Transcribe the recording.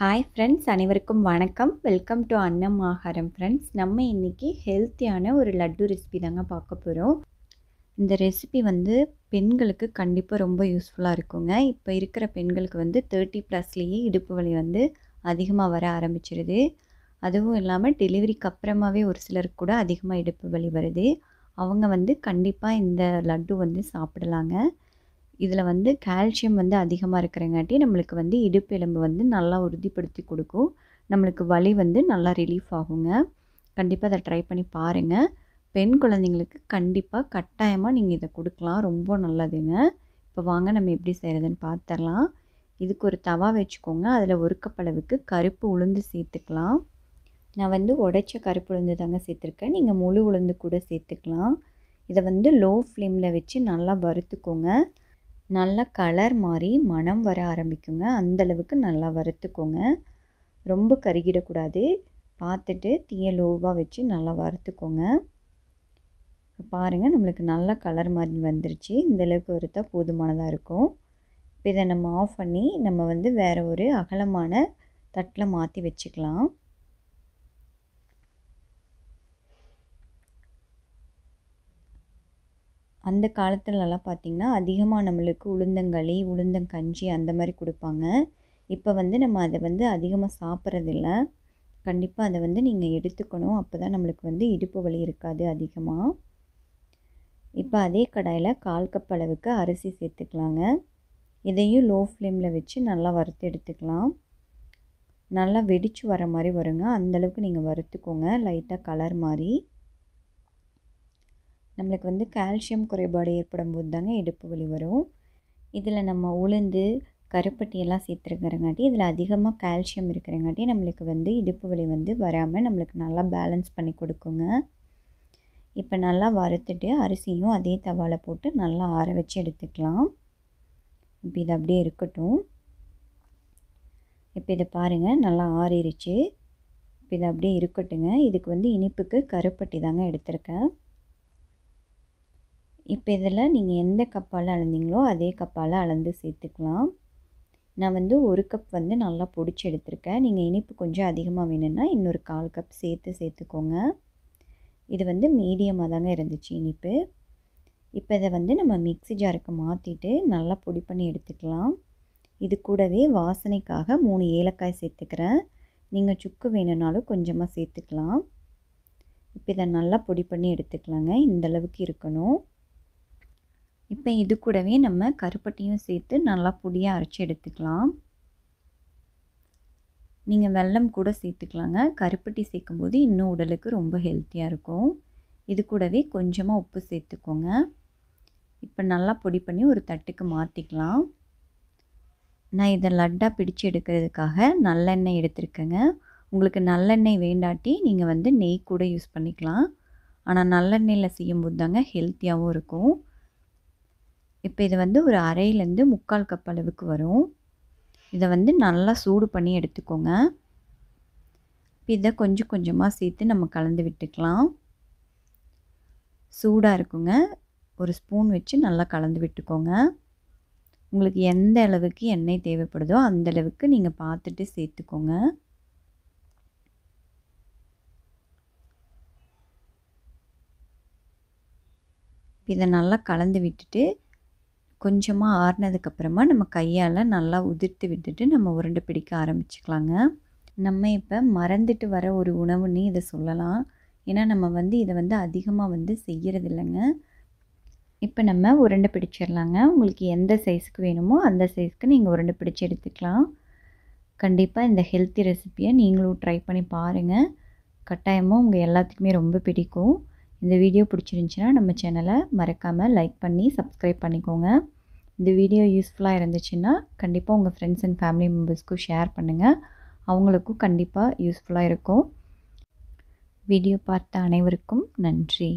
Hi friends, அனைவருக்கும் வணக்கம். Welcome to அன்னம் ஆகாரம் ஃப்ரெண்ட்ஸ். நம்ம இன்றைக்கி ஹெல்த்தியான ஒரு லட்டு ரெசிபி தாங்க பார்க்க போகிறோம். இந்த ரெசிபி பெண்களுக்கு கண்டிப்பாக ரொம்ப யூஸ்ஃபுல்லாக இருக்குங்க. இப்போ இருக்கிற பெண்களுக்கு 30+லேயே இடுப்பு வலி அதிகமாக வர ஆரம்பிச்சிருது. அதுவும் இல்லாமல் டெலிவரிக்கு அப்புறமாவே ஒரு சிலருக்கு கூட அதிகமாக இடுப்பு வலி வருது. அவங்க கண்டிப்பாக இந்த லட்டு சாப்பிடலாங்க. இதில் கால்சியம் அதிகமாக இருக்கிறங்காட்டி நம்மளுக்கு இடுப்பு எலும்பு நல்லா உறுதிப்படுத்தி கொடுக்கும். நம்மளுக்கு வலி நல்லா ரிலீஃப் ஆகுங்க. கண்டிப்பாக அதை ட்ரை பண்ணி பாருங்கள். பெண் குழந்தைங்களுக்கு கண்டிப்பாக கட்டாயமாக நீங்கள் இதை கொடுக்கலாம். ரொம்ப நல்லதுங்க. இப்போ வாங்க நம்ம எப்படி செய்கிறதுன்னு பார்த்துடலாம். இதுக்கு ஒரு தவா வச்சுக்கோங்க. அதில் 1 கப் அளவுக்கு கருப்பு உளுந்து சேர்த்துக்கலாம். நான் உடைச்ச கருப்பு உளுந்து தாங்க சேர்த்துருக்கேன். நீங்கள் முழு உளுந்து கூட சேர்த்துக்கலாம். இதை லோ ஃப்ளேமில் வச்சு நல்லா வறுத்துக்கோங்க. நல்லா கலர் மாறி மணம் வர ஆரம்பிக்குங்க. அந்தளவுக்கு நல்லா வறுத்துக்கோங்க. ரொம்ப கருகிடக்கூடாது. பார்த்துட்டு தீயை லோவாக வச்சு நல்லா வறுத்துக்கோங்க. பாருங்கள், நம்மளுக்கு நல்லா கலர் மாதிரி வந்துருச்சு. இந்தளவுக்கு வறுத்தா போதுமானதாக இருக்கும். இப்போ இதை நம்ம ஆஃப் பண்ணி நம்ம வேறு ஒரு அகலமான தட்டில் மாற்றி வச்சுக்கலாம். அந்த காலத்துலலாம் பார்த்திங்கன்னா அதிகமாக நம்மளுக்கு உளுந்தங்களி, உளுந்தங்கஞ்சி அந்த மாதிரி கொடுப்பாங்க. இப்போ நம்ம அதை அதிகமாக சாப்பிட்றதில்ல. கண்டிப்பாக அதை நீங்கள் எடுத்துக்கணும். அப்போ தான் நம்மளுக்கு இடுப்பு வலி இருக்காது அதிகமாக. இப்போ அதே கடாயில் 1/4 கப் அளவுக்கு அரிசி சேர்த்துக்கலாங்க. இதையும் லோ ஃப்ளேமில் வச்சு நல்லா வறுத்து எடுத்துக்கலாம். நல்லா வெடித்து வர மாதிரி வருங்க. அந்தளவுக்கு நீங்கள் வறுத்துக்கோங்க. லைட்டாக கலர் மாதிரி. நம்மளுக்கு கால்சியம் குறைபாடு ஏற்படும் போது தாங்க இடுப்பு வலி வரும். இதில் நம்ம உளுந்து, கருப்பட்டியெல்லாம் சேர்த்துருக்கிறங்காட்டி இதில் அதிகமாக கால்சியம் இருக்கிறங்காட்டி நம்மளுக்கு இடுப்பு வலி வராமல் நம்மளுக்கு நல்லா பேலன்ஸ் பண்ணி கொடுக்குங்க. இப்போ நல்லா வறுத்துட்டு அரிசியும் அதே தவாவில் போட்டு நல்லா ஆற வச்சு எடுத்துக்கலாம். இப்போ இது அப்படியே இருக்கட்டும். இப்போ இதை பாருங்கள், நல்லா ஆறிடுச்சு. இப்போ இது அப்படியே இருக்கட்டுங்க. இதுக்கு இனிப்புக்கு கருப்பட்டி தாங்க எடுத்திருக்கேன். இப்போ இதில் நீங்கள் எந்த கப்பால் அளந்தீங்களோ அதே கப்பால் அளந்து சேர்த்துக்கலாம். நான் 1 கப் நல்லா பொடிச்சு எடுத்திருக்கேன். நீங்கள் இனிப்பு கொஞ்சம் அதிகமாக வேணும்னா இன்னொரு 1/4 கப் சேர்த்துக்கோங்க. இது மீடியமாக தாங்க இருந்துச்சு இனிப்பு. இப்போ இதை நம்ம மிக்ஸி ஜாருக்கு மாற்றிட்டு நல்லா பொடி பண்ணி எடுத்துக்கலாம். இது கூடவே வாசனைக்காக 3 ஏலக்காய் சேர்த்துக்கிறேன். நீங்கள் சுக்கு வேணும்னாலும் கொஞ்சமாக சேர்த்துக்கலாம். இப்போ இதை நல்லா பொடி பண்ணி எடுத்துக்கலாங்க. இந்தளவுக்கு இருக்கணும். இப்போ இது கூடவே நம்ம கருப்பட்டியும் சேர்த்து நல்லா பொடியாக அரைச்சி எடுத்துக்கலாம். நீங்கள் வெல்லம் கூட சேர்த்துக்கலாங்க. கருப்பட்டி சேர்க்கும்போது இன்னும் உடலுக்கு ரொம்ப ஹெல்த்தியாக இருக்கும். இது கூடவே கொஞ்சமாக உப்பு சேர்த்துக்கோங்க. இப்போ நல்லா பொடி பண்ணி ஒரு தட்டுக்கு மாற்றிக்கலாம். நான் இதை லட்டாக பிடிச்சு எடுக்கிறதுக்காக நல்லெண்ணெய் எடுத்துருக்கேங்க. உங்களுக்கு நல்லெண்ணெய் வேண்டாட்டி நீங்கள் நெய் கூட யூஸ் பண்ணிக்கலாம். ஆனால் நல்லெண்ணெயில் செய்யும்போது தாங்க ஹெல்த்தியாகவும் இருக்கும். இப்போ இது ஒரு அரையிலேருந்து 3/4 கப் அளவுக்கு வரும். இதை நல்லா சூடு பண்ணி எடுத்துக்கோங்க. இப்போ இதை கொஞ்சம் கொஞ்சமாக சேர்த்து நம்ம கலந்து விட்டுக்கலாம். சூடாக இருக்குங்க. ஒரு ஸ்பூன் வச்சு நல்லா கலந்து விட்டுக்கோங்க. உங்களுக்கு எந்த அளவுக்கு எண்ணெய் தேவைப்படுதோ அந்த அளவுக்கு நீங்கள் பார்த்துட்டு சேர்த்துக்கோங்க. இதை நல்லா கலந்து விட்டுட்டு கொஞ்சமாக ஆறுனதுக்கப்புறமா நம்ம கையால் நல்லா உதிர்த்து விட்டுட்டு நம்ம உருண்டை பிடிக்க ஆரம்பிச்சுக்கலாங்க. நம்ம இப்போ மறந்துட்டு வர ஒரு உணவுன்னு இதை சொல்லலாம். ஏன்னா நம்ம இதை அதிகமாக செய்கிறதில்லைங்க. இப்போ நம்ம உருண்டை பிடிச்சிடலாங்க. உங்களுக்கு எந்த சைஸுக்கு வேணுமோ அந்த சைஸ்க்கு நீங்கள் உருண்டை பிடிச்சி எடுத்துக்கலாம். கண்டிப்பாக இந்த ஹெல்த்தி ரெசிப்பியை நீங்களும் ட்ரை பண்ணி பாருங்கள். கட்டாயமாக உங்கள் எல்லாத்துக்குமே ரொம்ப பிடிக்கும். இந்த வீடியோ பிடிச்சிருந்துச்சின்னா நம்ம சேனலை மறக்காமல் லைக் பண்ணி சப்ஸ்கிரைப் பண்ணிக்கோங்க. இந்த வீடியோ யூஸ்ஃபுல்லாக இருந்துச்சுன்னா கண்டிப்பாக உங்கள் ஃப்ரெண்ட்ஸ் அண்ட் ஃபேமிலி மெம்பர்ஸ்க்கும் ஷேர் பண்ணுங்கள். அவங்களுக்கும் கண்டிப்பாக யூஸ்ஃபுல்லாக இருக்கும். வீடியோ பார்த்த அனைவருக்கும் நன்றி.